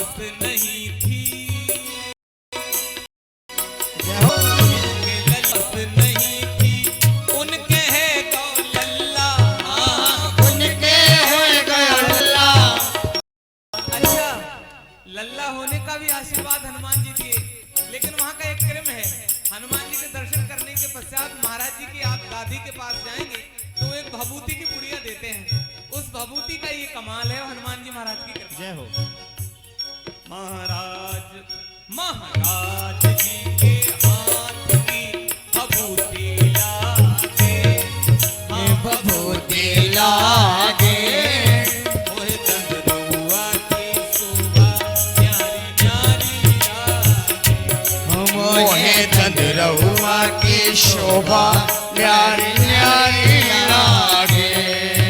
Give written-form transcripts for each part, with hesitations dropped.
पास नहीं थी, नहीं थी, उनके है गौ लल्ला, उनके है गौ लल्ला। अच्छा, लल्ला होने का भी आशीर्वाद हनुमान जी दिए, लेकिन वहाँ का एक क्रम है। हनुमान जी के दर्शन करने के पश्चात महाराज जी की आप दादी के पास जाएंगे तो एक भभूति की पुड़िया देते हैं। उस भभूति का ये कमाल है हनुमान जी महाराज की कृपा। जय हो। महाराज जी के हाथ की भभूति लागे, भभूति लागे, मोहे चंद्रुआ की शोभा न्यारी न्यारी लागे, मोहे चंद्रुआ की शोभा न्यारी न्यारी लागे।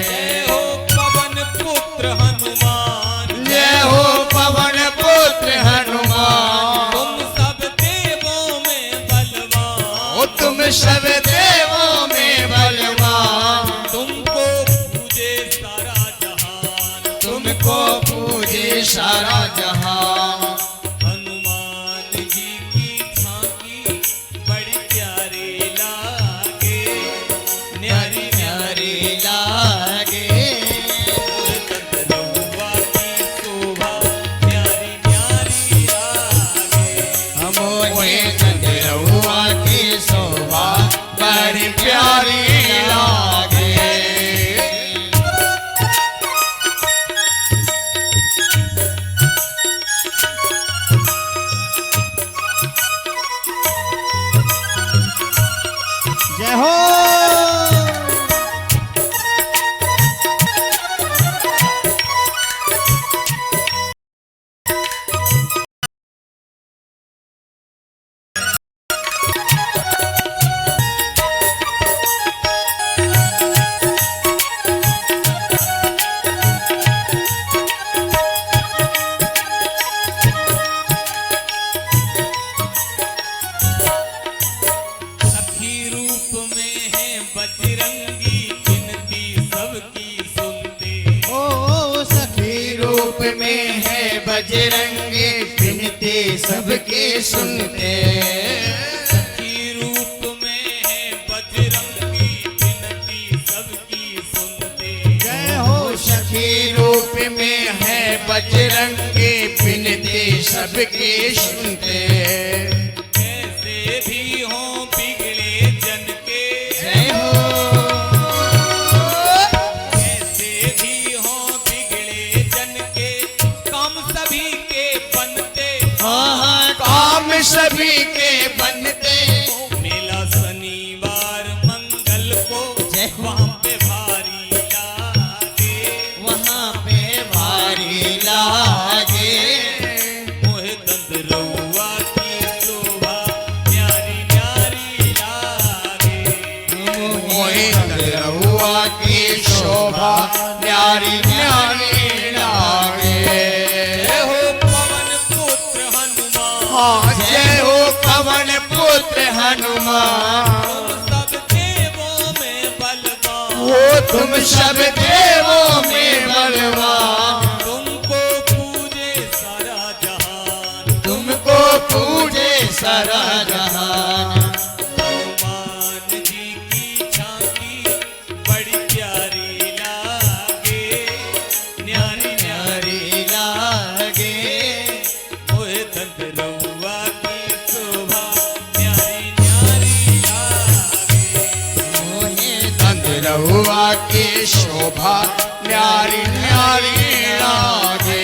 जय हो पवन पुत्र हनुमान, जय हो पवन पुत्र हनुमान, तुम सब देवों में बलवान, ओ तुम सब देवों में बलवान, तुमको पूजे सारा जहान, तुमको पूजे सारा जहां। हनुमान जी की झांकी बड़ी प्यारी लागे, न्यारी न्यारी लागे, चंद्रुआ की शोभा न्यारी न्यारी लागे, मोहे चंद्रुआ की शोभा बड़ी प्यारी लागे। जय हो। सखी रूप में है बजरंगी, गिनती सबकी सुनते, ओ सखी रूप में है बजरंगी, बिनती सबके सुनते। सखी रूप में है बजरंगी, गिनती सबकी सुनते, जय हो। सखी रूप में है बजरंगी, बिनती सबके सुनते। कैसे भी हों बिगड़े जन के, जय हो। कैसे भी हों बिगड़े जन के, काम सभी के बनते, हाँ काम सभी के बनते। मेला शनिवार मंगल को जय हो। वहाँ पे भारी लागे, वहाँ पे भारी लागे, मोहे चंद्रुआ की शोभा न्यारी न्यारी लागे, मोहे चंद्रुआ की शोभा न्यारी न्यारी लागे। जय हो पवन पुत्र हनुमान, हाँ जय हो पवन पुत्र हनुमान, तुम सब देवों में बलवान, वो तुम सब देवों में बलवान, तुमको पूजे सारा जहान, तुमको पूजे सारा जहान। हनुमान जी की झांकी बड़ी प्यारी लागे, न्यारी न्यारी लागे, मोहे चंद्रुआ की शोभा न्यारी न्यारी लागे, मोहे चंद्रुआ की शोभा न्यारी न्यारी लागे।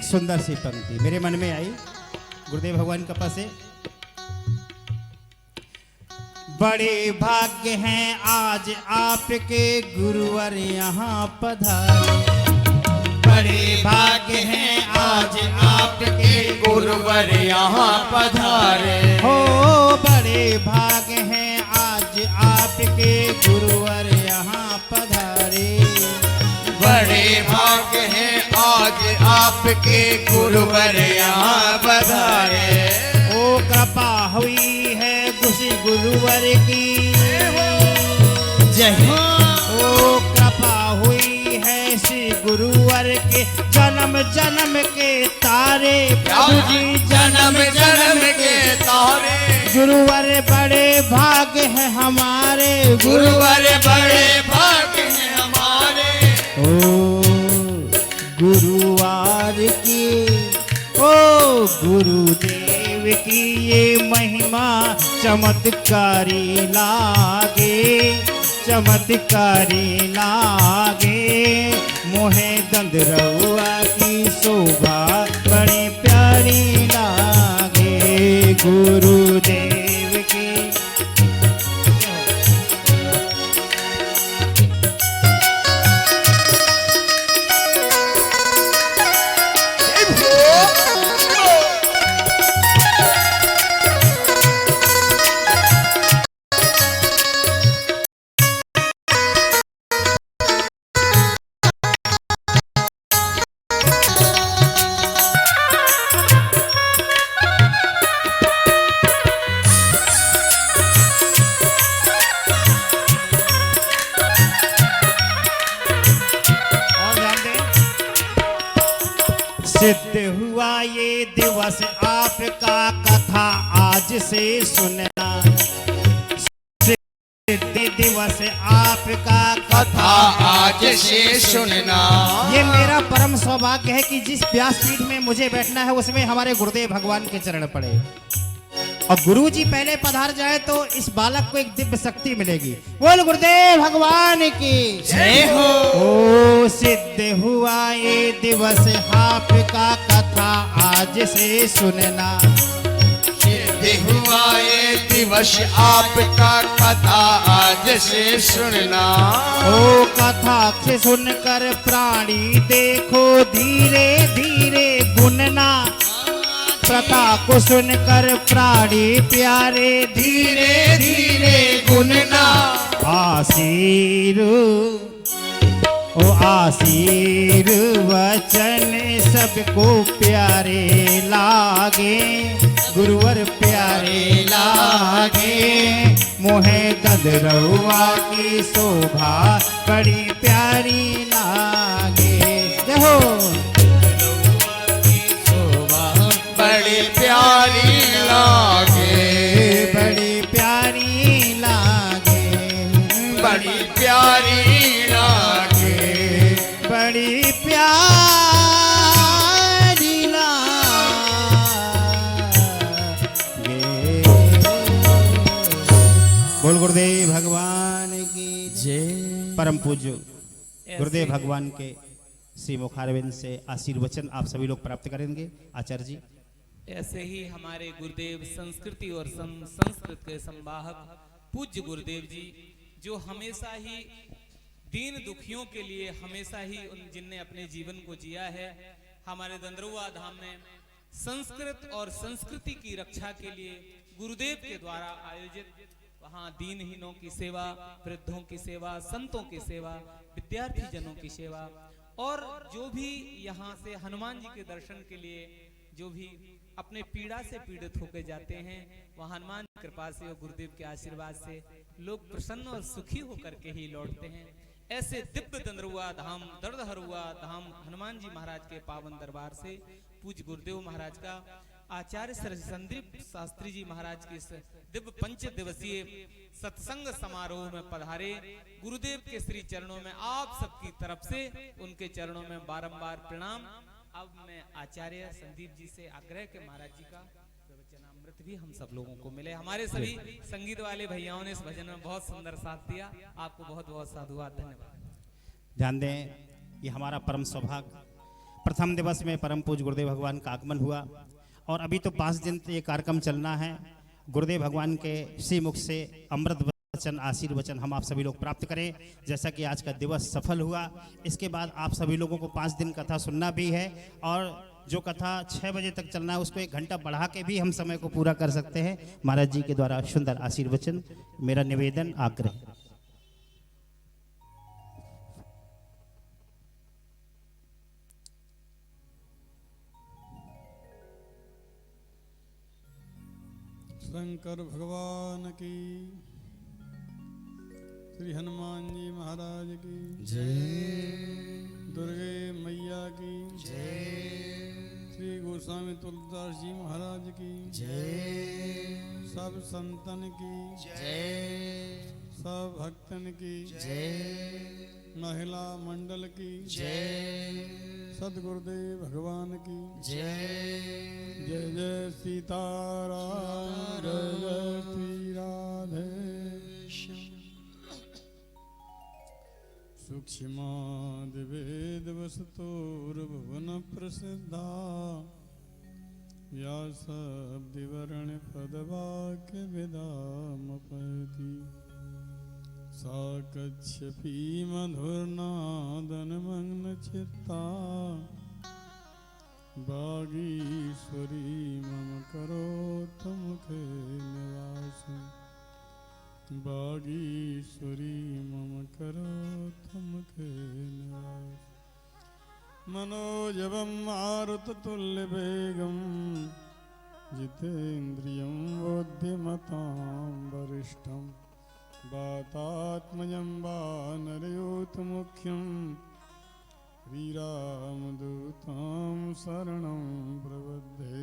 सुंदर सी पंक्ति मेरे मन में आई गुरुदेव भगवान के पास से। बड़े भाग्य हैं आज आपके गुरुवर यहाँ पधारे। बड़े भाग्य हैं आज आपके गुरुवर यहाँ पधारे। हो बड़े भाग्य हैं आज आपके गुरुवर यहाँ पधारे। बड़े भाग्य हैं आज आपके गुरुवर यहाँ पधारे। ओ कृपा हुई है खुशी गुरुवर की जय। ओ कृपा हुई है श्री गुरुवर के जन्म जन्म के तारे। प्रभु जी जन्म जन्म के तारे। गुरुवर बड़े भाग्य हैं हमारे। गुरुवर बड़े भाग्य हैं हमारे। ओ गुरुवार की ओ गुरुदेव की ये महिमा चमत्कारी लागे। चमत्कारी लागे मोहे दंदरउआ की शोभा बड़ी प्यारी लागे। गुरुदेव की सिद्ध हुआ ये दिवस आपका कथा आज से सुनना। सिद्ध दिवस आपका कथा आज से सुनना। ये मेरा परम सौभाग्य है कि जिस व्यासपीठ में मुझे बैठना है उसमें हमारे गुरुदेव भगवान के चरण पड़े और गुरु जी पहले पधार जाए तो इस बालक को एक दिव्य शक्ति मिलेगी। बोल गुरुदेव भगवान की जय हो। ओ सिद्ध हुआ ये दिवस आपका कथा आज से सुनना। सिद्ध हुआ ये दिवस आपका कथा आज से सुनना। ओ कथा से सुनकर प्राणी देखो धीरे धीरे गुनना। कथा को सुनकर प्राणी प्यारे धीरे धीरे गुनना। आशीर ओ आशीर वचन सबको प्यारे लागे। गुरुवर प्यारे लागे मोहे ददरउआ की शोभा बड़ी प्यारी लागे। जय हो। बड़ी प्यारी लागे। बड़ी प्यारी लागे। बड़ी प्यारी लागे। बड़ी प्यारी लागे। बोल गुरुदेव भगवान की जय। परम पूज्य गुरुदेव भगवान के श्री मुखारविंद से आशीर्वचन आप सभी लोग प्राप्त करेंगे। आचार्य जी। ऐसे ही हमारे गुरुदेव संस्कृति और संस्कृत के संवाहक पूज्य गुरुदेव जी जो हमेशा ही दीन दुखियों के लिए हमेशा ही जिनने अपने जीवन को जिया है हमारे दंदरुआ धाम में संस्कृत और संस्कृति की रक्षा के लिए गुरुदेव के द्वारा आयोजित वहाँ दीनहीनों की सेवा, वृद्धों की सेवा, संतों की सेवा, विद्यार्थी जनों की सेवा और जो भी यहाँ से हनुमान जी के दर्शन के लिए जो भी अपने पीड़ा से पीड़ित होकर जाते हैं वह हनुमान की कृपा से और गुरुदेव के आशीर्वाद से लोग प्रसन्न और सुखी होकर के ही लौटते हैं। ऐसे दिव्य दंदरुआ धाम दर्द हरुआ धाम हनुमान जी महाराज के पावन दरबार से पूज्य गुरुदेव महाराज का आचार्य श्री संदीप शास्त्री जी महाराज के दिव्य 5 दिवसीय सत्संग समारोह में पधारे गुरुदेव के श्री चरणों में आप सबकी तरफ से उनके चरणों में बारंबार प्रणाम। अब मैं आचार्य संदीप जी से आग्रह के महाराज जी का प्रवचनामृत भी हम सब लोगों को मिले। हमारे सभी संगीत वाले भैयाओं ने इस भजन में बहुत सुंदर साथ दिया। आपको बहुत बहुत साधुवाद, धन्यवाद। ध्यान दें ये हमारा परम सौभाग्य प्रथम दिवस में परम पूज्य गुरुदेव भगवान का आगमन हुआ और अभी तो 5 दिन ये कार्यक्रम चलना है। गुरुदेव भगवान के श्री मुख से अमृत वचन आशीर्वचन हम आप सभी लोग प्राप्त करें। जैसा कि आज का दिवस सफल हुआ, इसके बाद आप सभी लोगों को 5 दिन कथा सुनना भी है और जो कथा 6 बजे तक चलना है उसको 1 घंटा बढ़ा के भी हम समय को पूरा कर सकते हैं। महाराज जी के द्वारा सुंदर आशीर्वचन, मेरा निवेदन आग्रह। शंकर भगवान की, श्री हनुमान जी महाराज की जय, दुर्गे मैया की जय, श्री गोस्वामी तुलसीदास जी महाराज की जय, सब संतन की जय, सब भक्तन की जय, महिला मंडल की जय, सदगुरुदेव भगवान की जय। जय जय सीताराम, जय जय श्री राधे। सूक्ष्मादिवेदवस्तुर्भुवन प्रसिद्धा, व्यासब्दिवर्ण पदवाक्य विदामपैति, सा कच्छपि मधुरनादनमग्न चित्ता, बागीश्वरी मम करोतु मुखे निवासम्, बागीश्वरी मम करोतु मुखे निवासम्। मनोजवं मारुततुल्यवेगं, जितेन्द्रियं बुद्धिमतां वरिष्ठं, वातात्मजं वानरयूथमुख्यं, श्रीरामदूतं शरणं प्रपद्ये,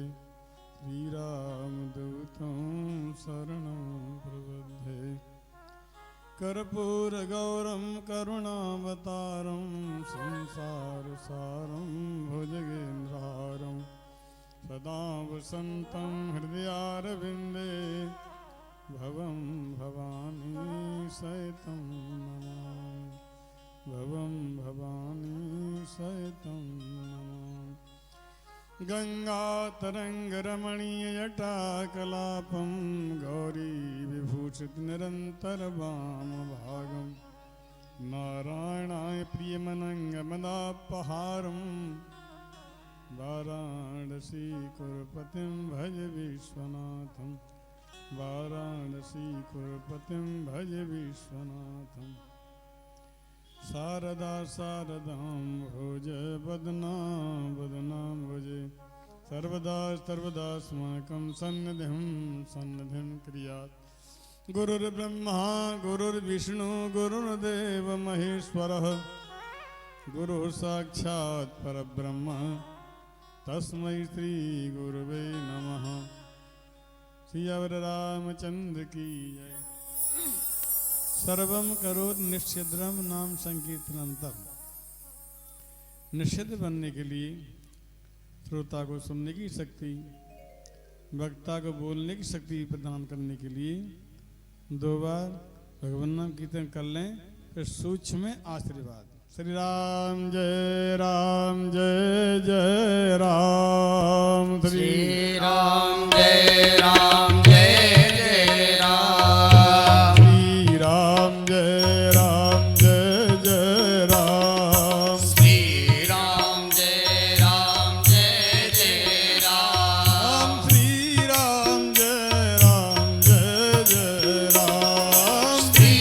श्रीरामदूतं शरणं प्रपद्ये। कर्पूरगौरं करुणावतारं, संसारसारं भुजगेन्द्रहारं, सदा वसन्तं हृदयारविन्दे, भवं भवानी सहितं नमामि, भवं भवानी सहितं नमामि। गंगातरंगरमणीयजटाकलापं, गौरी विभूषित निरन्तरवामभागं, नारायणाय प्रियमनङ्गमदापहारं, वाराणसीपुरपतिं भज विश्वनाथं, वाराणसीपुरपतिं भज विश्वनाथं। शारदा शारदां भोज बदनां बदनां भोजे, सर्वदा सर्वदास्माकं सन्निधिं सन्निधिं कुर्यात्। गुरुर्ब्रह्मा गुरुर्विष्णु गुरुर्देव महेश्वरः, गुरुः साक्षात् परब्रह्म, तस्मै श्री गुरुवे नमः। सियावर रामचंद्र की जय। सर्वम करोत निश्चिद्रम नाम संकीर्तनम तम। निश्चिद्र बनने के लिए श्रोता को सुनने की शक्ति, वक्ता को बोलने की शक्ति प्रदान करने के लिए 2 बार भगवान नाम कीर्तन कर लें, फिर सूक्ष्म में आशीर्वाद। श्री राम जय राम, जय जय राम, श्री राम जय राम, जय जय राम, श्री राम जय राम, जय जय राम, श्री राम जय राम, जय जय राम, श्री राम जय राम, जय जय राम, श्री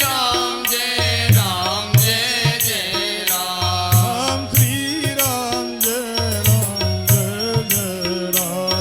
राम जय राम, जय जय राम, श्री राम जय राम, जय जय राम,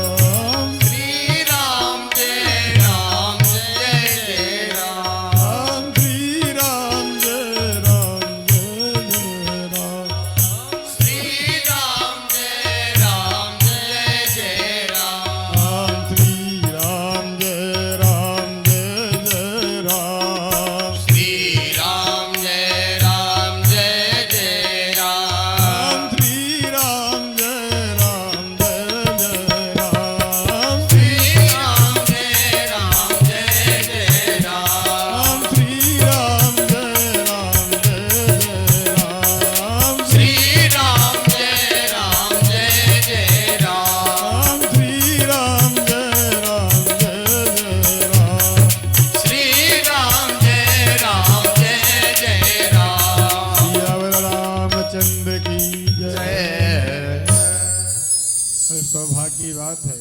सौभाग्य की बात है,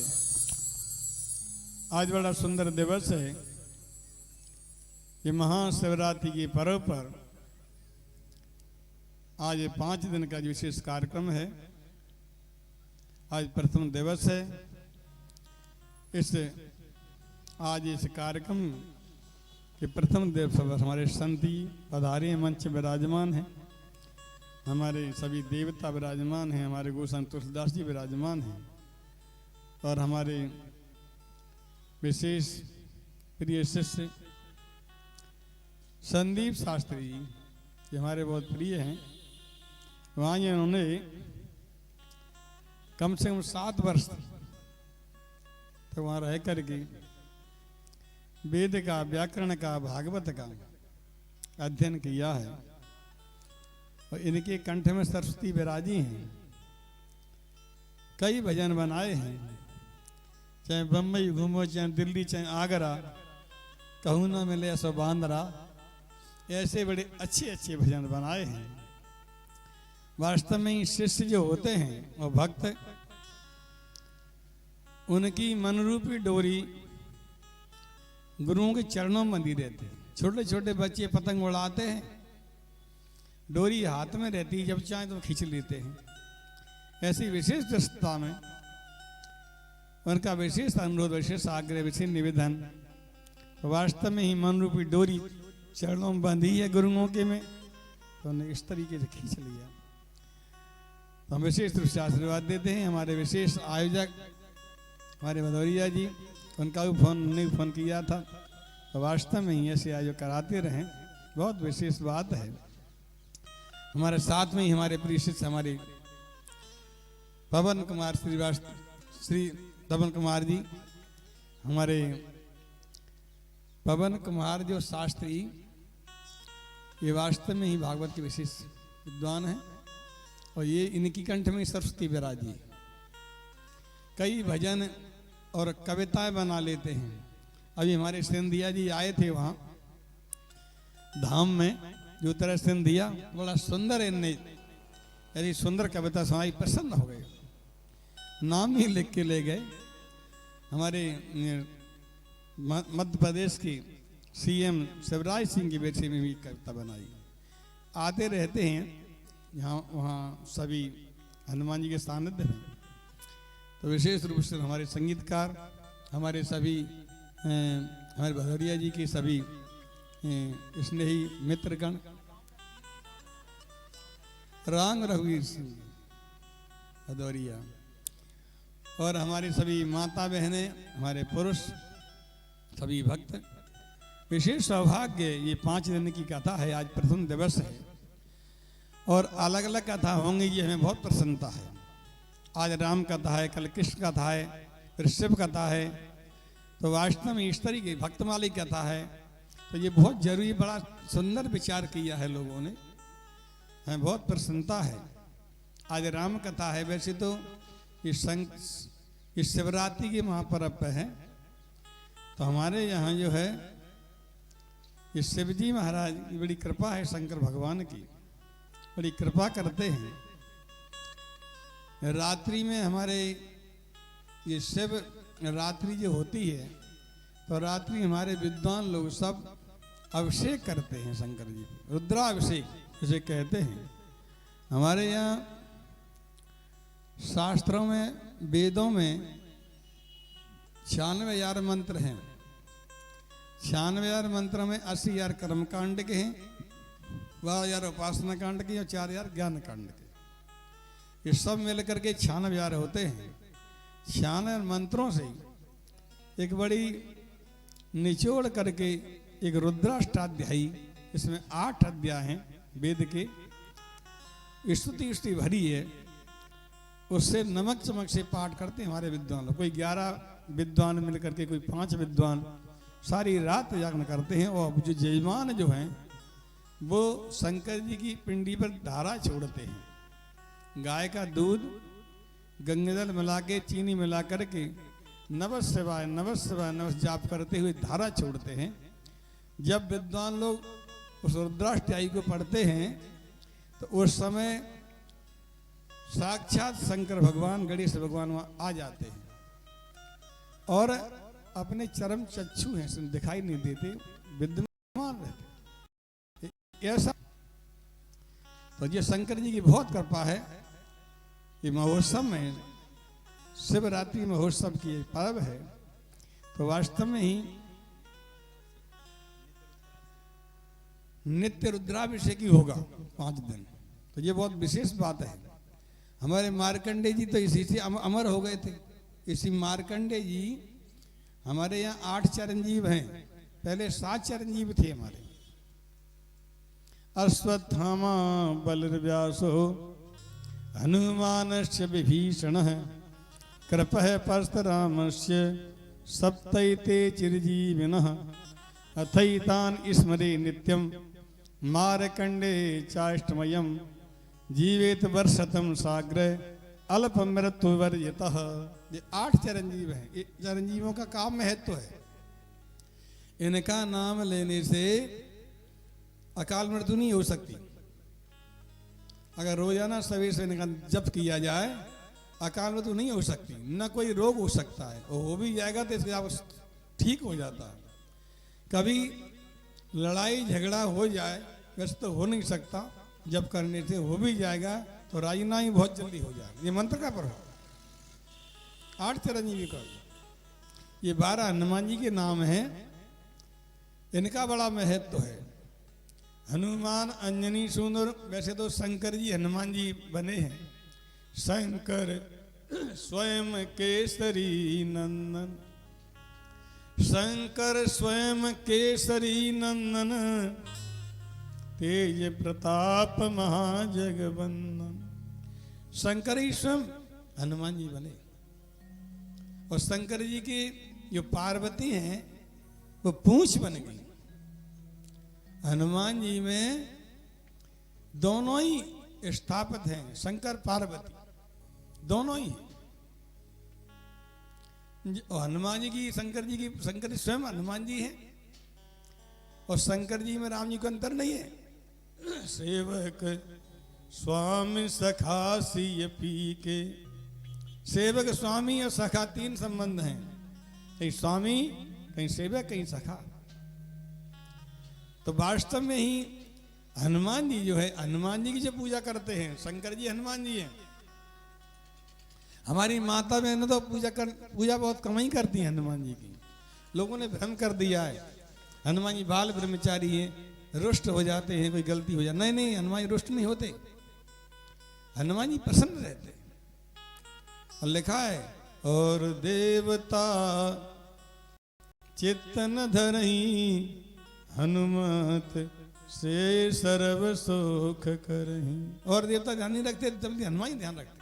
आज बड़ा सुंदर दिवस है। ये महाशिवरात्रि के पर्व पर आज 5 दिन का जो विशेष कार्यक्रम है, आज प्रथम दिवस है। आज इस कार्यक्रम के प्रथम दिवस पर हमारे संती पधारे मंच विराजमान हैं, हमारे सभी देवता विराजमान हैं, हमारे गोसाई तुलसीदास जी विराजमान हैं और हमारे विशेष प्रिय शिष्य संदीप शास्त्री जी, ये हमारे बहुत प्रिय हैं। वहाँ इन्होंने कम से कम 7 वर्ष तो वहाँ रह करके वेद का, व्याकरण का, भागवत का अध्ययन किया है और इनके कंठ में सरस्वती विराजी हैं। कई भजन बनाए हैं, चाहे बम्बई घूमो, चाहे दिल्ली, चाहे आगरा, कहूँ ना मिले सो बांद्रा, ऐसे बड़े अच्छे अच्छे भजन बनाए हैं। वास्तव में शिष्य जो होते हैं वो भक्त, उनकी मनरूपी डोरी गुरुओं के चरणों में बंधी रहती है। छोटे छोटे बच्चे पतंग उड़ाते हैं, डोरी हाथ में रहती है, जब चाहे तो खींच लेते हैं। ऐसी विशेष दृष्टता में उनका विशेष अनुरोध, विशेष आग्रह, विशेष निवेदन, वास्तव में ही मनरूपी डोरी चरणों में बंधी है गुरुओं के में, तो उन्हें इस तरीके से खींच लिया। तो हम विशेष रूप से आशीर्वाद देते हैं। हमारे विशेष आयोजक हमारे भदौरिया जी, उनका भी फोन किया था, तो वास्तव में ही ऐसे आयोजन कराते रहें, बहुत विशेष बात है। हमारे साथ में ही हमारे प्रिय शिष्य हमारे पवन कुमार श्री पवन कुमार जी, हमारे पवन कुमार जो शास्त्री, ये वास्तव में ही भागवत के विशेष विद्वान हैं और ये इनकी कंठ में सरस्वती विराजी। कई भजन और कविताएं बना लेते हैं। अभी हमारे सिंधिया जी आए थे वहाँ धाम में, जो तरह सिंधिया, बड़ा सुंदर इनने यदि सुंदर कविता सुनाई, प्रसन्न हो गए, नाम ही लिख के ले गए। हमारे मध्य प्रदेश की सीएम शिवराज सिंह के बेटे में भी कविता बनाई। आते रहते हैं यहाँ वहाँ सभी हनुमान जी के सानिध्य में, तो विशेष रूप से हमारे संगीतकार, हमारे सभी हमारे भदौरिया जी के सभी स्नेही मित्रगण, रांग रघुवीर सिंह भदौरिया और हमारी सभी माता बहनें, हमारे पुरुष, सभी भक्त, विशेष सौभाग्य। ये 5 दिन की कथा है, आज प्रथम दिवस है और अलग अलग कथा होंगी, ये हमें बहुत प्रसन्नता है। आज राम कथा है, कल कृष्ण कथा है, फिर शिव कथा है, तो वास्तव में इस तरीके भक्तमाली कथा है। तो ये बहुत जरूरी, बड़ा सुंदर विचार किया है लोगों ने, हमें बहुत प्रसन्नता है। आज राम कथा है, वैसे तो इस शिवरात्रि के महापर्व पे है, तो हमारे यहाँ जो है ये शिवजी महाराज की बड़ी कृपा है, शंकर भगवान की बड़ी कृपा करते हैं। रात्रि में हमारे ये शिव रात्रि जो होती है, तो रात्रि हमारे विद्वान लोग सब अभिषेक करते हैं शंकर जी, रुद्राभिषेक जिसे कहते हैं। हमारे यहाँ शास्त्रों में, वेदों में 96,000 मंत्र हैं। 96,000 मंत्र में 80,000 कर्मकांड के हैं, 12,000 उपासना कांड के और 4,000 ज्ञान कांड के। ये सब मिलकर के 96,000 होते हैं। 96 मंत्रों से एक बड़ी निचोड़ करके एक रुद्राष्टाध्यायी, इसमें 8 अध्याय हैं वेद के, स्तुति भरी है, उससे नमक चमक से पाठ करते हैं हमारे विद्वान लोग। कोई 11 विद्वान मिलकर के, कोई 5 विद्वान सारी रात जागरण करते हैं। और जो जजमान जो हैं वो शंकर जी की पिंडी पर धारा छोड़ते हैं। गाय का दूध गंगाजल मिला के, चीनी मिला करके नमः शिवाय नमः शिवाय नमः जाप करते हुए धारा छोड़ते हैं। जब विद्वान लोग उस रुद्राष्टयाई को पढ़ते हैं तो उस समय साक्षात शंकर भगवान गणेश भगवान वहां आ जाते हैं और अपने चरम चक्षु हैं, दिखाई नहीं देते, विद्यमान रहते ऐसा। तो ये शंकर जी की बहुत कृपा है। ये महोत्सव में शिवरात्रि महोत्सव की पर्व है, तो वास्तव में ही नित्य रुद्राभिषेक ही होगा 5 दिन। तो ये बहुत विशेष बात है। हमारे मार्कंडे जी तो इसी से अमर हो गए थे। इसी मार्कंडे जी हमारे यहाँ 8 चिरंजीव हैं, पहले 7 चिरंजीव थे हमारे। अश्वत्थामा बलिर्व्यासो हनुमानस्य विभीषणः कृपः परशुरामस्य सप्तैते चिरजीविनः अथैतान् स्मरे नित्यं मार्कंडे चाष्टमयं जीवेत वर्षतम साग्र अल्प मृत्यु वर्यतः। ये 8 चिरंजीव हैं। ये चिरंजीवों का काम महत्व है। इनका नाम लेने से अकाल मृत्यु नहीं हो सकती। अगर रोजाना सवेरे से इनका जप किया जाए अकाल मृत्यु नहीं हो सकती, न कोई रोग हो सकता है, और हो भी जाएगा तो इसके आप ठीक हो जाता है। कभी लड़ाई झगड़ा हो जाए वैसे तो हो नहीं सकता, जब करने से हो भी जाएगा तो राजीनामा ही बहुत जल्दी हो जाएगा। ये मंत्र का प्रभाव 8 चिरंजीवी का। ये 12 हनुमान जी के नाम हैं। इनका बड़ा महत्व है। हनुमान अंजनी सुंदर, वैसे तो शंकर जी हनुमान जी बने हैं। शंकर स्वयं केसरी नंदन, शंकर स्वयं केसरी नंदन तेज प्रताप महाजगवंदन। शंकर ही स्वयं हनुमान जी बने। और शंकर जी की जो पार्वती हैं वो पूंछ बन गई। हनुमान जी में दोनों ही स्थापित हैं, शंकर पार्वती दोनों ही। और हनुमान जी की शंकर जी स्वयं हनुमान जी हैं। और शंकर जी में राम जी को अंतर नहीं है। सेवक स्वामी सखा सिय पी के, सेवक स्वामी और सखा 3 संबंध हैं। कहीं स्वामी, कहीं सेवक, कहीं सखा। तो वास्तव में ही हनुमान जी जो है, हनुमान जी की जो पूजा करते हैं, शंकर जी हनुमान जी हैं। हमारी माता बहन तो पूजा बहुत कम ही करती हैं हनुमान जी की। लोगों ने भ्रम कर दिया है हनुमान जी बाल ब्रह्मचारी हैं, रुष्ट हो जाते हैं, कोई गलती हो जाए। नहीं नहीं, हनुमान जी रुष्ट नहीं होते, हनुमान जी प्रसन्न रहते। और लिखा है और देवता चित्तन धरही हनुमत से सर्व सुख करही। और देवता ध्यान नहीं रखते, जल्दी हनुमान जी ध्यान रखते।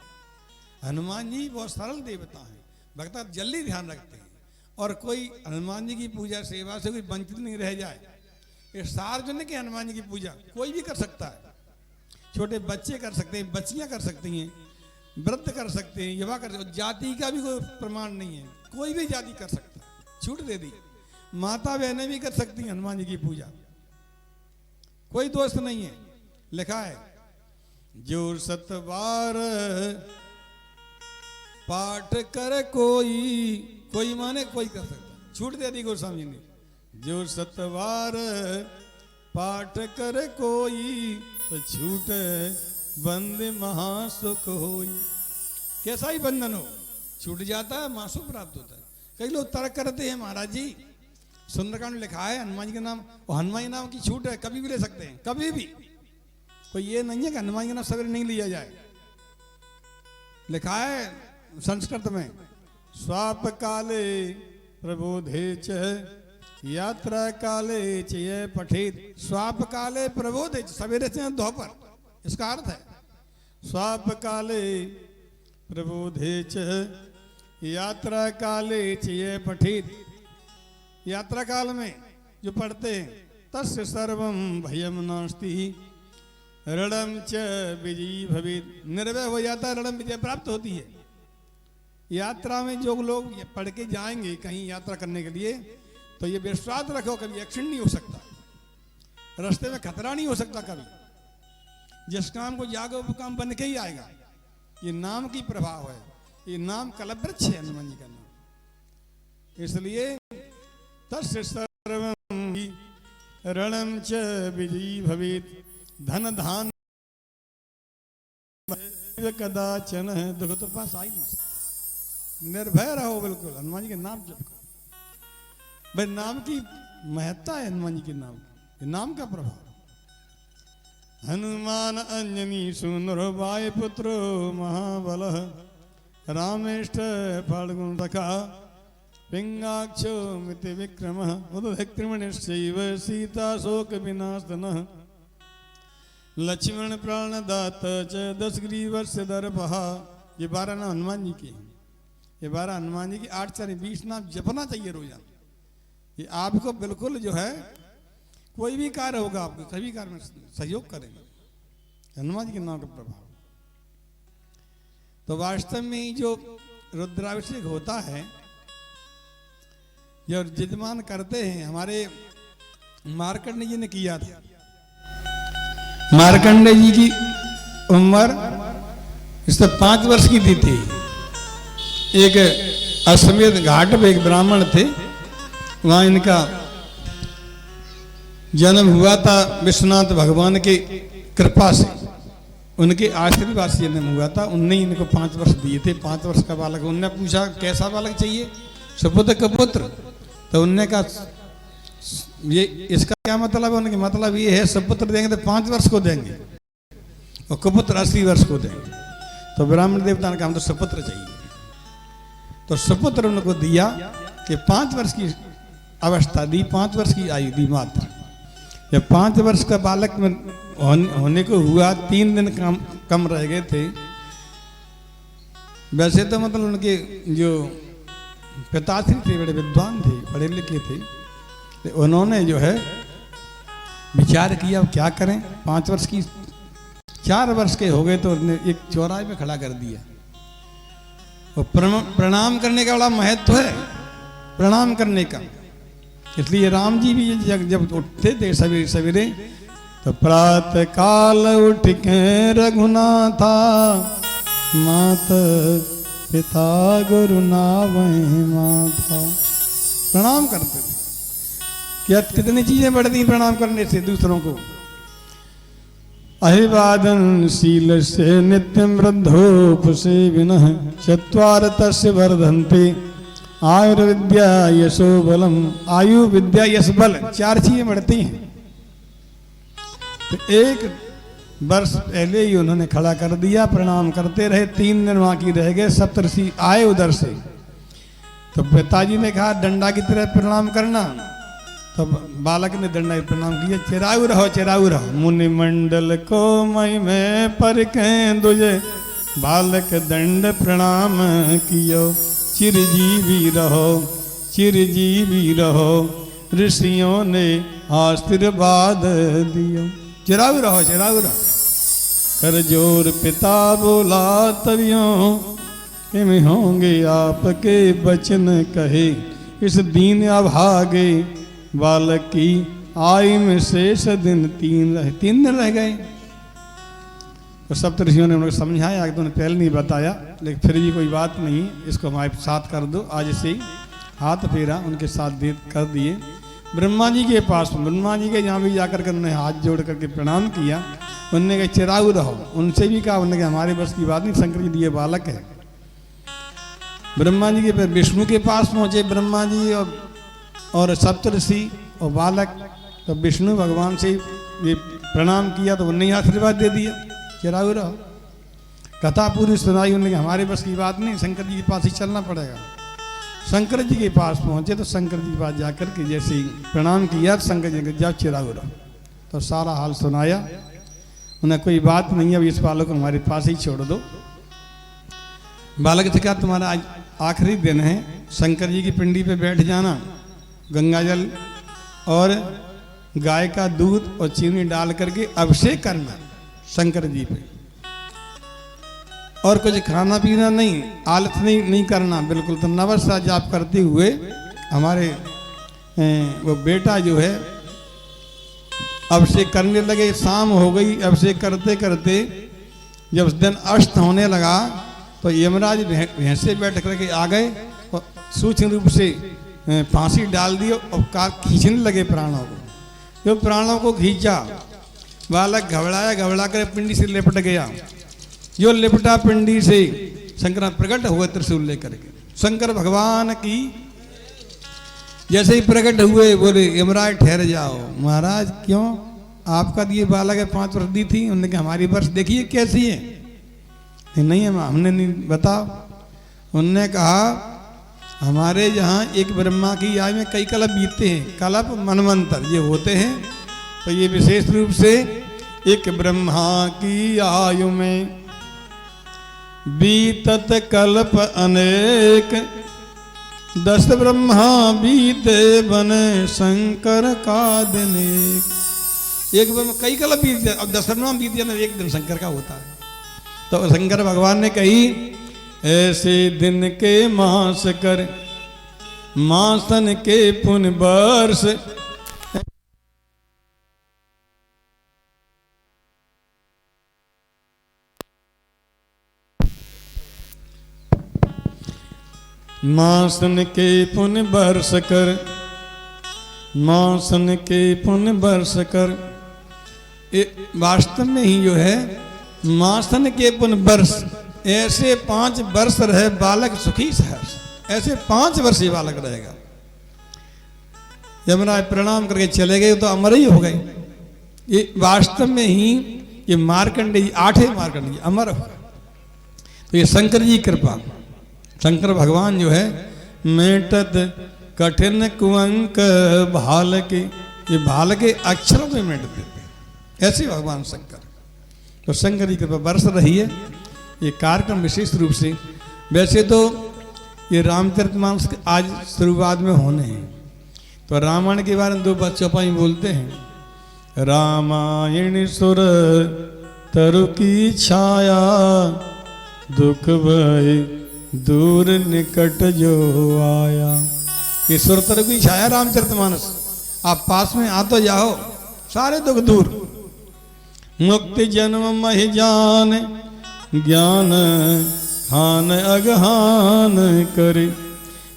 हनुमान जी बहुत सरल देवता हैं, भक्ता जल्दी ध्यान रखते हैं। और कोई हनुमान जी की पूजा सेवा से कोई वंचित नहीं रह जाए। ये सार्वजनिक है हनुमान जी की पूजा, कोई भी कर सकता है। छोटे बच्चे कर सकते हैं, बच्चियां कर सकती हैं, वृद्ध कर सकते हैं, युवा कर सकते हैं। जाति का भी कोई प्रमाण नहीं है, कोई भी जाति कर सकता है, छूट दे दी। माता बहनें भी कर सकती हैं हनुमान जी की पूजा, कोई दोष नहीं है। लिखा है जो 7 बार पाठ कर कोई माने कोई कर सकता, छूट दे दी गोस्वामी ने। जो 7 बार पाठ कर कोई तो छूट बंद महासुख होई। कैसा ही बंधन हो छूट जाता है, महासुख प्राप्त होता है। कई लोग तर्क करते हैं महाराज जी सुंदरकांड में लिखा है हनुमान जी के नाम, और हनुमान जी नाम की छूट है, कभी भी ले सकते हैं, कभी भी। कोई ये नहीं है कि हनुमान जी का नाम सवेरे नहीं लिया जाए। लिखा है संस्कृत में स्वाप काले प्रबोधे च यात्रा काले च ये पठेत। स्वाप काले प्रबोधे, सवेरे से दोपहर, इसका अर्थ है स्वाप काले प्रबोधे च यात्रा काले च ये पठेत। यात्रा काल में जो पढ़ते हैं तस्य सर्वम भयम नास्ति रणम च विजयी भवेत्। निर्भय हो जाता है, रणम विजय प्राप्त होती है। यात्रा में जो लोग पढ़ के जाएंगे कहीं यात्रा करने के लिए, तो ये विश्वास रखो कभी एक्सीडेंट नहीं हो सकता, रास्ते में खतरा नहीं हो सकता कभी। जिस काम को जागो वो काम बन के ही आएगा। ये नाम की प्रभाव है, ये नाम कलवृक्ष है हनुमान जी का नाम। इसलिए तस्य सर्वं हि रणं च विजयी भवेत् धन धान कदाचन दुख तो पास आ ही नहीं सकता। निर्भय रहो बिल्कुल, हनुमान जी के नाम जप करो। भाई नाम की महत्ता है हनुमान जी के नाम, ये नाम का प्रभाव। हनुमान अंजनी सुंदर वाय पुत्रो महाबल रामेष्ट फाल्गुन रखा पिंगाक्षो मिति विक्रम उद्विक्रमणश्चैव सीता शोक विनाशनः लक्ष्मण प्राणदात च दशग्रीवर्ष दर्पहा। ये 12 नाम हनुमान जी के हैं। ये 12 हनुमान जी की 8 4 20 नाम जपना चाहिए रोजाना। ये आपको बिल्कुल जो है कोई भी कार्य होगा आपको सभी कार्य में सहयोग करेंगे हनुमान जी के नाम का प्रभाव। तो वास्तव में जो रुद्राभिषेक होता है जो यजमान करते हैं, हमारे मार्कंडे जी ने किया था। मार्कंडे जी की उम्र इससे 5 वर्ष की थी। एक अश्वमेध घाट पे एक ब्राह्मण थे, वहां इनका जन्म हुआ था विश्वनाथ भगवान की कृपा से, उनके आशीर्वाद से जन्म हुआ था। उनने इनको 5 वर्ष दिए थे। 5 वर्ष का बालक, उनने पूछा कैसा बालक चाहिए, सुपुत्र का पुत्र। तो उनने कहा ये इसका क्या मतलब है, उनके मतलब ये है सुपुत्र देंगे तो 5 वर्ष को देंगे और कुपुत्र 80 वर्ष को देंगे। तो ब्राह्मण देवता ने कहा हम तो सुपुत्र चाहिए। तो सुपुत्र उनको दिया कि 5 वर्ष की अवस्था दी, 5 वर्ष की आयु दी मात्र। जब 5 वर्ष का बालक में होने को हुआ, 3 दिन कम रह गए थे। वैसे तो मतलब उनके जो पिताश्री थे बड़े विद्वान थे, पढ़े लिखे थे। तो उन्होंने जो है विचार किया क्या करें। 5 वर्ष की 4 वर्ष के हो गए तो उन्होंने एक चौराहे में खड़ा कर दिया। और प्रणाम करने का बड़ा महत्व है, प्रणाम करने का। इसलिए राम जी भी जब उठते थे सवेरे सवेरे तो प्रातः काल उठ के रघुनाथा मात पिता गुरु नावै माथा, प्रणाम करते थे। क्या कितनी चीजें बढ़ती प्रणाम करने से दूसरों को। अभिवादन शील से नित्यम वृद्धोपसे विनः चत्वार तस्य वर्धन्ते आयुर्विद्या यशो बलम। आयु विद्या यश बल 4 चीजें बढ़ती हैं। तो 1 वर्ष पहले ही उन्होंने खड़ा कर दिया, प्रणाम करते रहे। 3 दिन वहां की रह गए, सप्तर्षि आए उधर से। तो पिताजी ने कहा डंडा की तरह प्रणाम करना। तो बालक ने दंडा की प्रणाम किया। चिरायु रहो चिरायु रहो। मुनि मंडल को मई में पर कहें दुजे बालक दंड प्रणाम कियो। चिरजीवी रहो चिरजीवी रहो ऋषियों ने आशीर्वाद दियो। चिरायु रहो चिरायु रहो। कर जोर पिता बोला तवियों कि में होंगे आपके वचन कहे। इस दीन अभागे बालक की आयु में शेष दिन 3 दिन रह गए। तो सप्तऋषियों ने उनको समझाया कि तुमने पहले नहीं बताया, लेकिन फिर भी कोई बात नहीं, इसको हमारे साथ कर दो। आज से ही हाथ फेरा उनके साथ दे कर दिए। ब्रह्मा जी के पास, ब्रह्मा जी के यहाँ भी जाकर के उन्होंने हाथ जोड़ करके प्रणाम किया। उनने कहा चिरायु रहो। उनसे भी कहा, उन्होंने कहा हमारे बस की बात नहीं, शंकर जी दिए बालक है। ब्रह्मा जी के विष्णु के पास पहुंचे ब्रह्मा जी और सप्तऋषि और बालक। तो विष्णु भगवान से ये प्रणाम किया तो उन्हें आशीर्वाद दे दिया चिरायु रहो। कथा पूरी सुनाई। उन्होंने कहा हमारे बस की बात नहीं, शंकर जी के पास ही चलना पड़ेगा। शंकर जी के पास पहुंचे तो शंकर जी के पास जाकर के जैसे ही प्रणाम किया, शंकर जी ने जाओ चिरायु रहो। तो सारा हाल सुनाया। उन्हें कोई बात नहीं, अब इस बालक को हमारे पास ही छोड़ दो। बालक से कहा तुम्हारा आज आखिरी दिन है, शंकर जी की पिंडी पे बैठ जाना, गंगा जल और गाय का दूध और चीनी डाल करके अभिषेक करना शंकर जी पे। और कुछ खाना पीना नहीं, आलस नहीं करना बिल्कुल। तो नवसा जाप करते हुए हमारे वो बेटा जो है अभिषेक करने लगे। शाम हो गई, अभिषेक करते करते जब उस दिन अस्त होने लगा तो यमराज भैंसे बैठ करके आ गए और सूक्ष्म रूप से फांसी डाल दी और खींचने लगे प्राणों को। जो प्राणों को खींचा, बालक घबराया, घबरा कर पिंडी से लिपट गया। जो लिपटा पिंडी से शंकर प्रकट हुए त्रिशूल लेकर के। शंकर भगवान की जैसे ही प्रकट हुए बोले यमराज ठहर जाओ। महाराज क्यों? आपका दिए बालक है 5 वर्ष दी थी। उन्होंने कहा हमारी वर्ष देखिए कैसी है। नहीं है हमने नहीं बताओ। उनने कहा हमारे यहाँ एक ब्रह्मा की आयु में कई कल्प बीतते हैं। कल्प मनवंतर ये होते हैं। तो ये विशेष रूप से एक ब्रह्मा की आयु में बीतत कल्प अनेक, 10 ब्रह्मा बीते बने शंकर का दिन एक। एक ब्रह्मा कई कल्प बीते, अब 10 ब्रह्मा बीत जाना एक दिन शंकर का होता है। तो शंकर भगवान ने कही ऐसे दिन के मास कर, मासन के पुण्य वर्ष। मासन के पुण्य वर्ष कर, मासन के पुण्य वर्ष कर। वास्तव में ही जो है मासन के पुण्य वर्ष, ऐसे 5 वर्ष रहे बालक सुखी सहर्ष। ऐसे 5 वर्ष ये बालक रहेगा। यमराज प्रणाम करके चले गए तो अमर ही हो गए। ये वास्तव में ही ये मार्कंडेय 8वें मार्कंडेय अमर हो। तो ये शंकर जी की कृपा। शंकर भगवान जो है मेटत कठिन कुअंक भाल के, ये भाल के अक्षरों में मेट देते हैं। ऐसे भगवान शंकर। तो शंकर जी की कृपा बरस रही है। ये कार्यक्रम विशेष रूप से, वैसे तो ये रामचरितमानस आज शुरुआत में होने हैं। तो रामायण के बारे में 2 चौपाई बोलते हैं। रामायण सुर तरु की छाया, दुख भय दूर निकट जो आया। ये सुर तरु की छाया रामचरितमानस। आप पास में आ तो जाओ, सारे दुख दूर। मुक्ति जन्म महि जान, ज्ञान खान अगहान करे।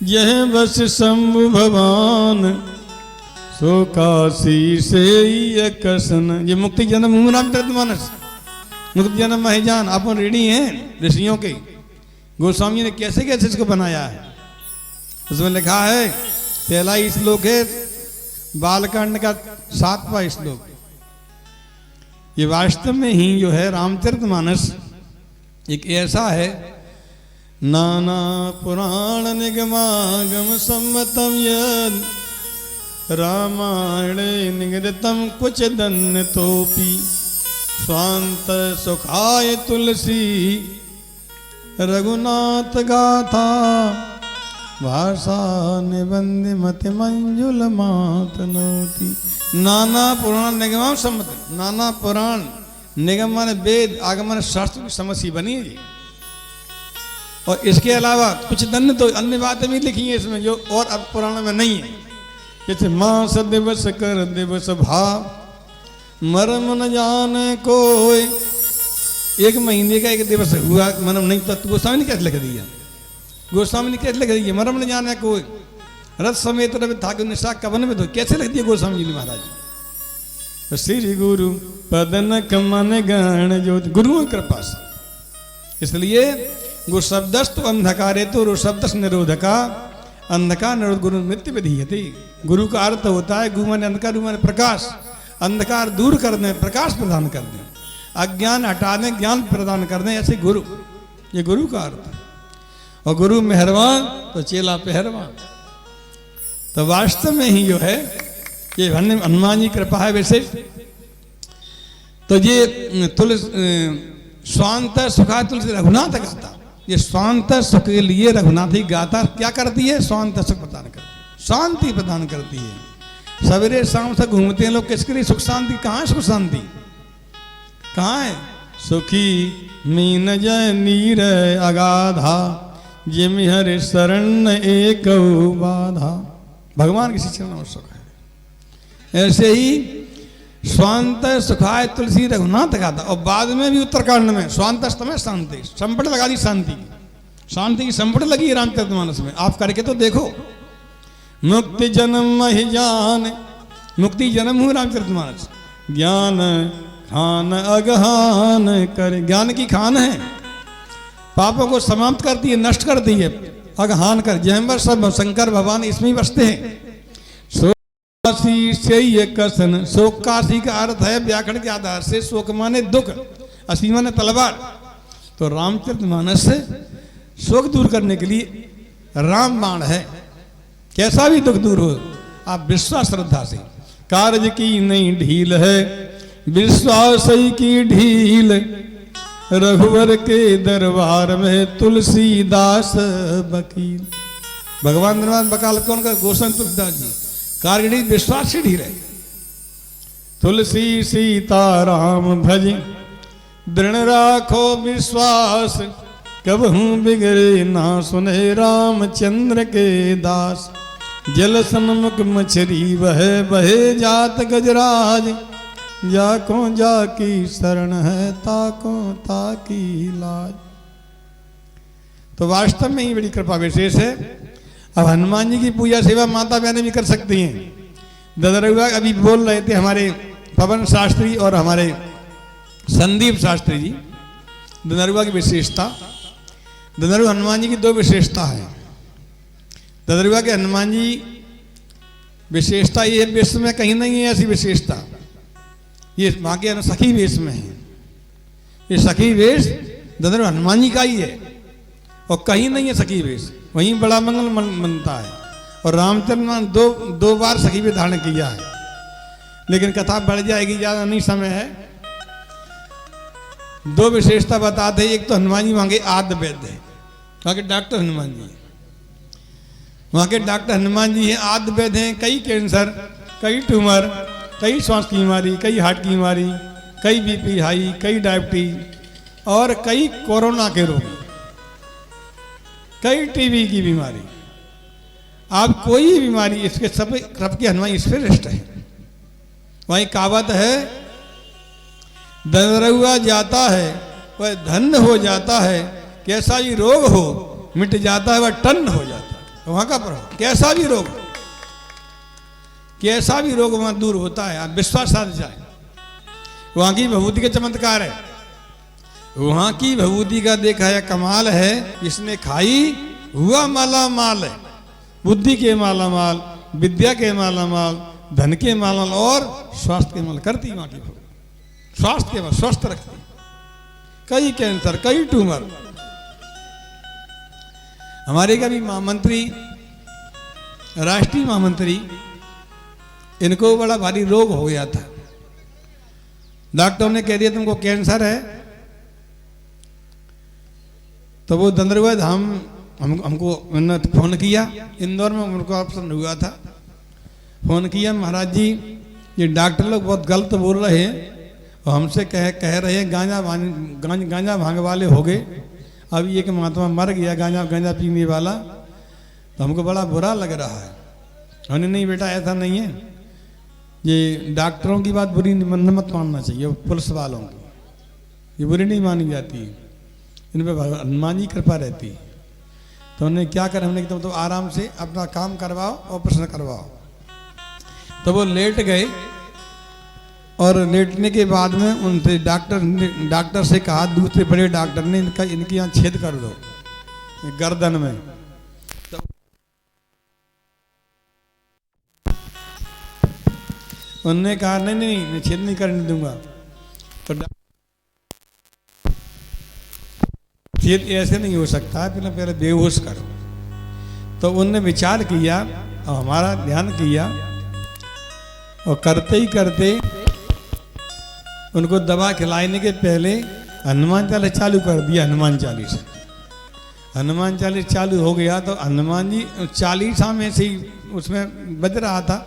यह बस शंभु भवान, सो काशी से कसन। ये मुक्ति जन्म रामचरितमानस। मुक्ति जन्म महि जान अपन ऋणी हैं ऋषियों के। गोस्वामी ने कैसे कैसे इसको बनाया है। उसमें लिखा है, पहला श्लोक है बालकांड का 7वां श्लोक। ये वास्तव में ही जो है रामचरितमानस एक ऐसा है, नाना पुराण निगमागम सम्मतम यद, रामायणे निगदितम कुछ दन्न तोपी, स्वांत सुखाय तुलसी रघुनाथ गाथा, भाषा निबंध मत मंजुल मात नोती। नाना पुराण निगम सम्मत, नाना पुराण निगम माने वेद, आगम माने शास्त्र की समझ बनी है जी। और इसके अलावा कुछ दंड तो अन्य बातें भी लिखी हैं इसमें जो और अब पुराण में नहीं है। जैसे मास दिवस कर दिवस भाव, मर्म न जाने कोई। 1 महीने का 1 दिवस हुआ मर्म नहीं तो गोस्वामी ने कैसे लिख दिया। गोस्वामी ने कैसे लिख दिया मर्म न जाने कोई। रथ समेत रवि ठाकुर निशा कवन में तो कैसे लिख दिया गोस्वामी जी ने महाराज। तो श्री गुरु पदन कमन गण ज्योति, गुरुओं की कृपा से। इसलिए गुरु शब्दस्तु अंधकारे तो गुरु शब्दस निरोधका, अंधकार निरोध गुरु नित्य विधीयते। गुरु का अर्थ होता है गुरु माने अंधकार, गुरु माने प्रकाश। अंधकार दूर कर दें, प्रकाश प्रदान कर दें, अज्ञान हटा दें, ज्ञान प्रदान कर दें, ऐसे गुरु। ये गुरु का अर्थ है। और गुरु मेहरबान तो चेला पहरवान। तो वास्तव में ही जो है ये हनुमान जी कृपा है। वैसे तो ये तुलसी स्वांत सुखा तुलसी रघुनाथ गाता। ये स्वांत सुख के लिए रघुनाथी गाथा क्या करती है? स्वांत सुख प्रदान करती है, शांति प्रदान करती है। सवेरे शाम से घूमते हैं लोग, किसके लिए? सुख शांति। कहाँ है सुख शांति? कहाँ है? सुखी मीन जय नीर अगाधा, जिम हरि शरण एक बाधा। भगवान किसी चरण में सुख है। ऐसे ही स्वांत सुखाय तुलसी रघुनाथ गाथा। और बाद में भी उत्तरकांड में स्वांत समय शांति, संपट लगा दी शांति की, शांति की संपट लगी है रामचरितमानस में। आप करके तो देखो, मुक्ति जन्म ही जान, मुक्ति जन्म हुआ रामचरितमानस। ज्ञान खान अगहान कर, ज्ञान की खान है, पापों को समाप्त करती है, नष्ट करती है। अगहान कर, जहम सब शंकर भगवान इसमें बसते हैं। शोकासी से ये कसन, शोकासी का अर्थ है व्याकरण के आधार से शोक माने दुख, असी माने तलवार। तो रामचरितमानस से शोक दूर करने के लिए राम बाण है, कैसा भी दुख दूर हो आप विश्वास श्रद्धा से। कार्य की नहीं ढील है, विश्वास की ढील, रघुवर के दरबार में तुलसीदास वकील। भगवान धन्यवाद बकाल कौन का? गोस्वामी तुलसीदास जी। कार्य विश्वास से ढील है। तुलसी सीता राम भज, दृढ़ राखो विश्वास, कबहू बिगड़े ना सुने रामचंद्र के दास। जल सन्मुख मछरी बहे बहे जात गजराज, जाको जाकी शरण है ताको ताकी लाज। तो वास्तव में ही बड़ी कृपा विशेष है। अब हनुमान जी की पूजा सेवा माता बहनें भी कर सकती हैं। ददरुआ अभी बोल रहे थे हमारे पवन शास्त्री और हमारे संदीप शास्त्री जी, ददरुआ की विशेषता। ददरुआ हनुमान जी की दो विशेषता है। ददरुआ के हनुमान जी विशेषता ये विश्व में कहीं नहीं है ऐसी विशेषता, ये वहाँ के सखी वेश में है। ये सखी वेश ददरुआ हनुमान जी का ही है और कहीं नहीं है सखी वेश, वहीं बड़ा मंगल बनता है। और रामचंद्र दो बार सखी वेश धारण किया है, लेकिन कथा बढ़ जाएगी, ज़्यादा नहीं समय है। दो विशेषता बताते हैं। एक तो हनुमान जी वहाँ के आद्य वैद्य है, वहाँ के डॉक्टर हनुमान जी, वहाँ के डॉक्टर हनुमान जी हैं, आद्य वैद्य हैं। कई कैंसर, कई ट्यूमर, कई श्वास की बीमारी, कई हार्ट की बीमारी, कई बीपी हाई, कई डायबिटीज और कई कोरोना के रोग, कई टीबी की बीमारी, आप कोई बीमारी इसके सबके हनुमान स्पेशलिस्ट है। वहीं कहावत है, ददरुआ जाता है वह धन्य हो जाता है, कैसा भी रोग हो मिट जाता है वह टन हो जाता है। वहां का प्रभाव, कैसा भी रोग, कैसा भी रोग वहां दूर होता है। आप विश्वास साध जाए। वहां की भभूति के चमत्कार है, वहां की भभूति का देखा है कमाल है। इसने खाई हुआ माला माल है, बुद्धि के माला माल, विद्या के माला माल, धन के माला माल और स्वास्थ्य के माल करती वहां की भभूति। स्वास्थ्य के माल स्वस्थ रखती, कई कैंसर, कई ट्यूमर। हमारे का भी महामंत्री, राष्ट्रीय महामंत्री, इनको बड़ा भारी रोग हो गया था। डॉक्टर ने कह दिया तुमको कैंसर है। तो वो दंदरवा धाम हमको फोन किया, इंदौर में उनको ऑप्शन हुआ था। फोन किया, महाराज जी ये डॉक्टर लोग बहुत गलत बोल रहे हैं और हमसे कह रहे हैं गांजा भांग वाले हो गए। अब ये कि महात्मा मर गया गांजा पीने वाला, तो हमको बड़ा बुरा लग रहा है। हमने नहीं बेटा ऐसा नहीं है, ये डॉक्टरों की बात बुरी मत मानना चाहिए, पुलिस वालों की ये बुरी नहीं मानी जाती, इन पर हनुमान जी कृपा रहती है। तो उन्होंने क्या कर, हमने तो आराम से अपना काम करवाओ, ऑपरेशन करवाओ। तो वो लेट गए और लेटने के बाद में उनसे डॉक्टर से कहा, दूसरे बड़े डॉक्टर ने इनके यहाँ छेद कर दो गर्दन में। तो उन्होंने कहा नहीं मैं छेद नहीं करने दूंगा। तो छेद ऐसे नहीं हो सकता, पहले बेहोश करो। तो उनने विचार किया और हमारा ध्यान किया और करते ही करते उनको दवा खिलाने के पहले हनुमान चालीसा चालू कर दिया। हनुमान चालीसा चालू हो गया तो हनुमान जी चालीसा में से उसमें बज रहा था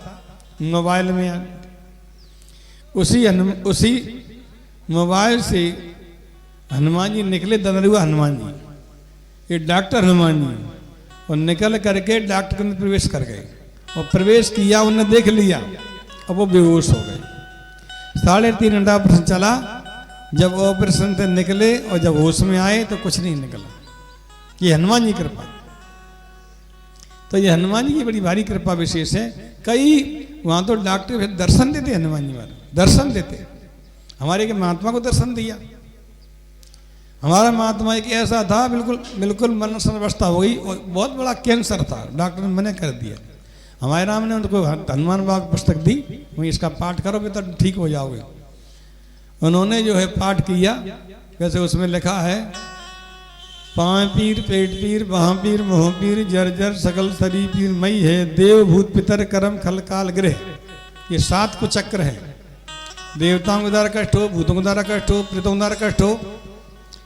मोबाइल में। उसी मोबाइल से हनुमान जी निकले, ददरुआ हनुमान जी, ये डॉक्टर हनुमान जी, और निकल करके डॉक्टर के अंदर प्रवेश कर गए। और प्रवेश किया, उन्होंने देख लिया, अब वो बेहोश हो गए। 3.5 घंटा ऑपरेशन चला। जब ऑपरेशन से निकले और जब होश में आए तो कुछ नहीं निकला। ये हनुमान जी की कृपा। तो ये हनुमान जी की बड़ी भारी कृपा विशेष है। कई वहां तो डॉक्टर फिर दर्शन देते, हनुमान जी वाले दर्शन देते। हमारे के महात्मा को दर्शन दिया। हमारा महात्मा एक ऐसा था, बिल्कुल बिल्कुल मरण अवस्था हो गई और बहुत बड़ा कैंसर था, डॉक्टर ने मना कर दिया। हमारे राम ने उनको हनुमान बाग पुस्तक दी, वहीं इसका पाठ करो तो ठीक हो जाओगे। उन्होंने जो है पाठ किया। वैसे उसमें लिखा है, पाँव पीर पेट पीर बाह पीर मोह पीर जर्जर सकल शरीर पीर मई है देव भूत पितर कर्म खल काल ग्रह। ये 7 को चक्र है। देवताओं को द्वारा कष्ट हो, भूतों को द्वारा कष्ट हो, प्रेतों को द्वारा कष्ट हो,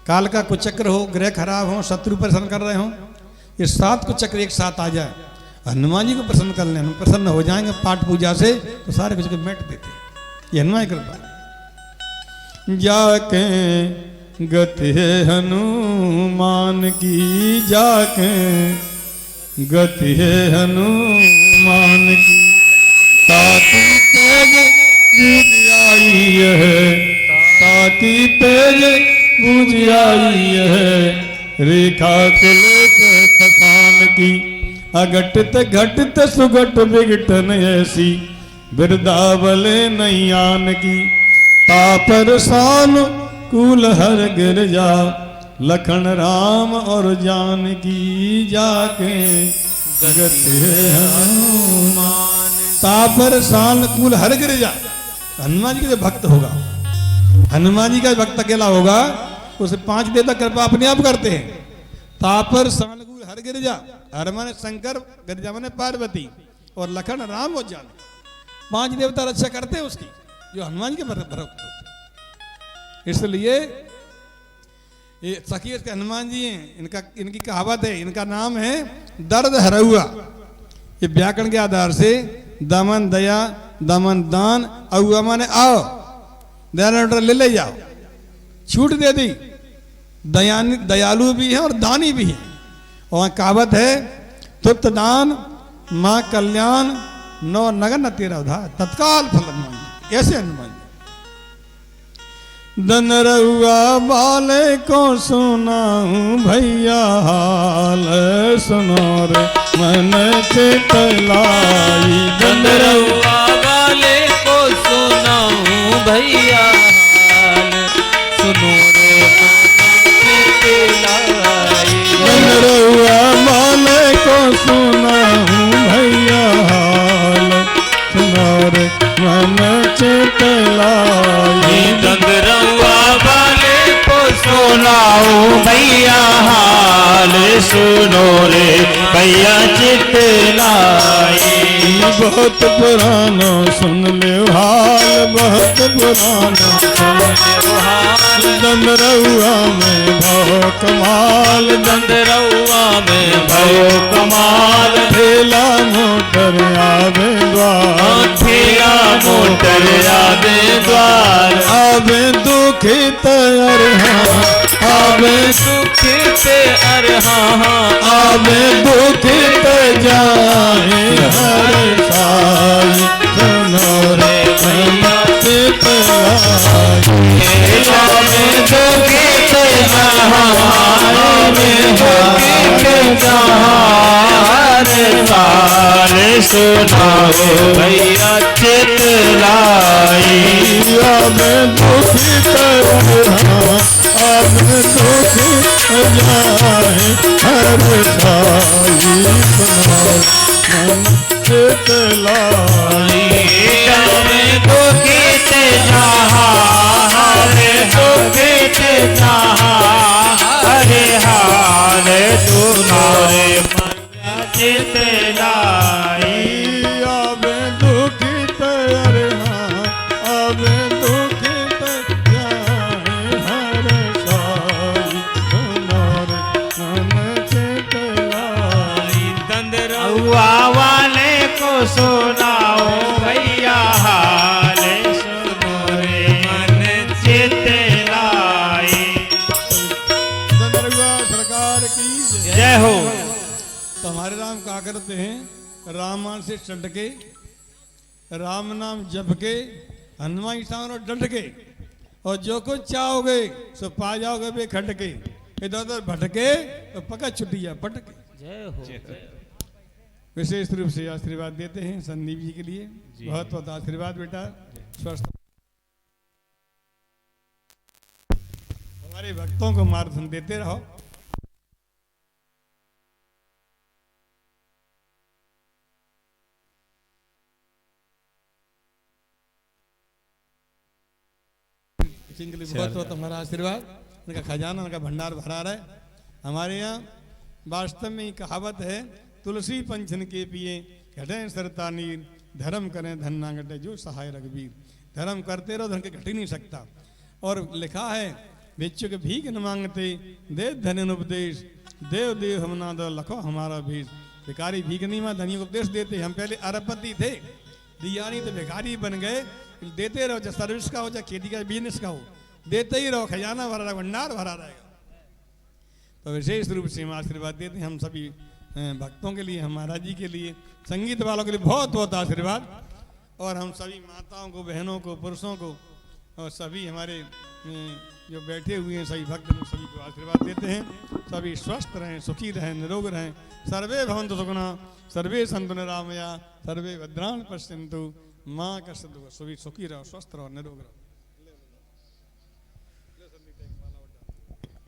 काल का कुचक्र हो, ग्रह खराब हो, शत्रु परेशान कर रहे हो, ये 7 को चक्र एक साथ आ जाए, हनुमान जी को प्रसन्न कर लें, प्रसन्न हो जाएंगे पाठ पूजा से तो सारे कुछ को मिट देते। ये हनुमान की कृपा। जाके गति है हनुमान की, जाके गति है हनुमान की, ताकि तेज बूझ आई है, ताकि तेज बूझ आई है, रेखा कुल फसान की, अघटित घटित सुघट विघटन ऐसी, बिरदावले नैयान की, तापर सान कूल हर गिरजा, लखन राम और जानकी जाके गति हनुमान। तापर सान कूल हर गिरजा, हनुमान जी का जो भक्त होगा, हनुमान जी का भक्त अकेला होगा, उसे 5 देवता कृपा अपने आप करते हैं। तापर सान कूल हर गिरजा, हर माने शंकर, गिरजा माने पार्वती, और लखन राम और जानकी, 5 देवता रक्षा करते हैं उसकी, जो हनुमान के भक्त होते हैं। इसलिए ये सखी के हनुमान जी हैं, इनकी कहावत है, इनका नाम है दर्द हरहुआ। ये व्याकरण के आधार से दमन दया, दमन दान, अहुआ माने आओ, दया ले जाओ, छूट दे दी। दयालु भी है और दानी भी है। और कहावत है, तुप्त दान माँ कल्याण, नौ नगन न तेरा उधार, तत्काल फल हनुमान जी। ऐसे हनुमान जी। दन रहुआ बाले को सुनाऊं भैया हाल, सुनो रे मन चित लाई। दन रहुआ बाले को सुनाऊं भैया हाल, सुनो रे मन चित लाई। दन रहुआ बाले को सुनाऊं भैया हाल, सुनो रे मन चित लाई। दन रहुआ बाले को सुनाऊं भैया हाल, सुनो रे भैया चित लाई। बहुत पुराना सुन ले हाल, बहुत पुराना सुन ले हाल। दन रहुआ में भव कमाल, दन रहुआ में भव कमाल। ठेला मोटर आवे द्वार, ठेला मोटर आवे द्वार। आवे दुखित अरहा, आवे सुखित अरहा, आवे दुखित जाए हर साई। सुनो रे भैया चित लाई। आवे दुखित आवे दुखित हर साल, सुनाओ भैया चित लाई। आवे दुखित अरहा, आवे दुखित जाए हर साई। सुनो मन चित लाई। आवे दुखित हरे दुखित हरे हाल, सुनाओ भैया चित लाई। आवे दुखित अरहा, आवे दुखित जाए हर साई। सुनो रे मन चित लाई। दंद रहुआ वाले को सुनाओ भैया हाल, सुनो रे मन चित लाई। दंदरगुआ सरकार की जय। जय हो। तो हमारे राम कहा करते हैं, राम नाम से चढ़ के, राम नाम जप के, हनुमान स्थान और डट के, और जो कुछ चाहोगे सो पा जाओगे बे खट के, इधर उधर भटके तो पका छुट्टिया पटके। जय हो। विशेष रूप से आशीर्वाद देते हैं संदीप जी के लिए, बहुत बहुत आशीर्वाद बेटा, स्वस्थ हमारे भक्तों को मार्गदर्शन देते रहो। सिंह के लिए बहुत बहुत हमारा आशीर्वाद, उनका खजाना उनका भंडार भरा रहे। हमारे यहाँ वास्तव में कहावत है, तुलसी पंचन के पिए घटे सरता नीर, धर्म करें धन ना घटे जो सहाय रघुवीर। धर्म करते रहो, धन के घट ही नहीं सकता। और लिखा है, भिक्षुक भीख न मांगते दे धन उपदेश, देव देव हम ना दो लखो हमारा भेष। भिखारी भीख नहीं मां, धनी उपदेश देते। हम पहले अरबपति थे, दिया नहीं तो भिखारी बन गए। देते रहो, चाहे सर्विस का हो चाहे खेती का बिजनेस का हो, देते ही रहो, खजाना भरा रहेगा, भंडार भरा रहेगा। तो विशेष रूप से हम आशीर्वाद देते हैं हम सभी भक्तों के लिए, हम महाराज जी के लिए, संगीत वालों के लिए बहुत बहुत आशीर्वाद। और हम सभी माताओं को, बहनों को, पुरुषों को और सभी हमारे जो बैठे हुए हैं सभी भक्त सभी को आशीर्वाद देते हैं। सभी स्वस्थ रहें, सुखी रहें, निरोग रहें। सर्वे भवन्तु सुखिनः, सर्वे सन्तु निरामया, सर्वे भद्राणि पश्यन्तु मां कश्चित् दुःखं। सभी सुखी रहो, स्वस्थ रहो, निरोग रहो।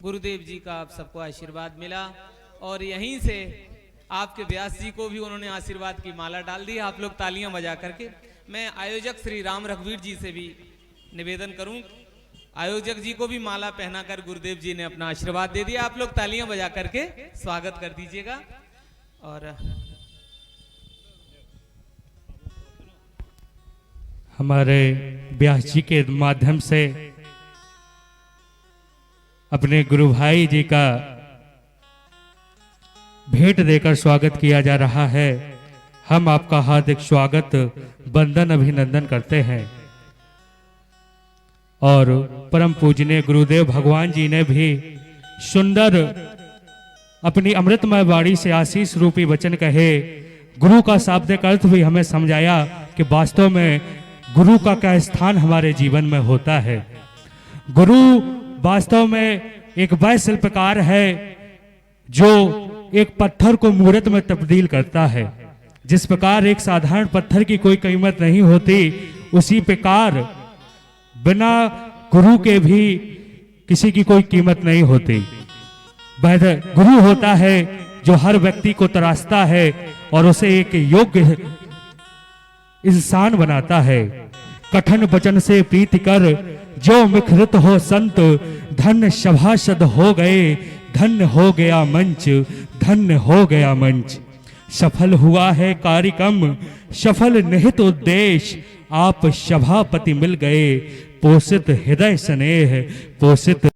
गुरुदेव जी का आप सबको आशीर्वाद मिला और यहीं से आपके व्यास जी को भी उन्होंने आशीर्वाद की माला डाल दी। आप लोग तालियां बजा करके, मैं आयोजक श्री राम रघुवीर जी से भी निवेदन करूं, आयोजक जी को भी माला पहनाकर गुरुदेव जी ने अपना आशीर्वाद दे दिया। आप लोग तालियां बजा करके स्वागत कर दीजिएगा। और हमारे व्यास जी के माध्यम से अपने गुरु भाई जी का भेंट देकर स्वागत किया जा रहा है। हम आपका हार्दिक स्वागत, वंदन, अभिनंदन करते हैं। और परम पूजनीय गुरुदेव भगवान जी ने भी सुंदर अपनी अमृतमय वाणी से आशीष रूपी वचन कहे। गुरु का शाब्दिक अर्थ भी हमें समझाया कि वास्तव में गुरु का क्या स्थान हमारे जीवन में होता है। गुरु वास्तव में एक वह शिल्पकार है जो एक पत्थर को मूर्त में तब्दील करता है। जिस प्रकार एक साधारण पत्थर की कोई कीमत नहीं होती, उसी प्रकार बिना गुरु के भी किसी की कोई कीमत नहीं होती। वह गुरु होता है जो हर व्यक्ति को तराशता है और उसे एक योग्य इंसान बनाता है। कठिन वचन से प्रीति कर जो मुखरित हो संत, धन्य सभासद हो गए, धन्य हो गया मंच, धन्य हो गया मंच। सफल हुआ है कार्यक्रम, सफल निहित उद्देश्य, आप सभापति मिल गए, पोषित हृदय स्नेह, पोषित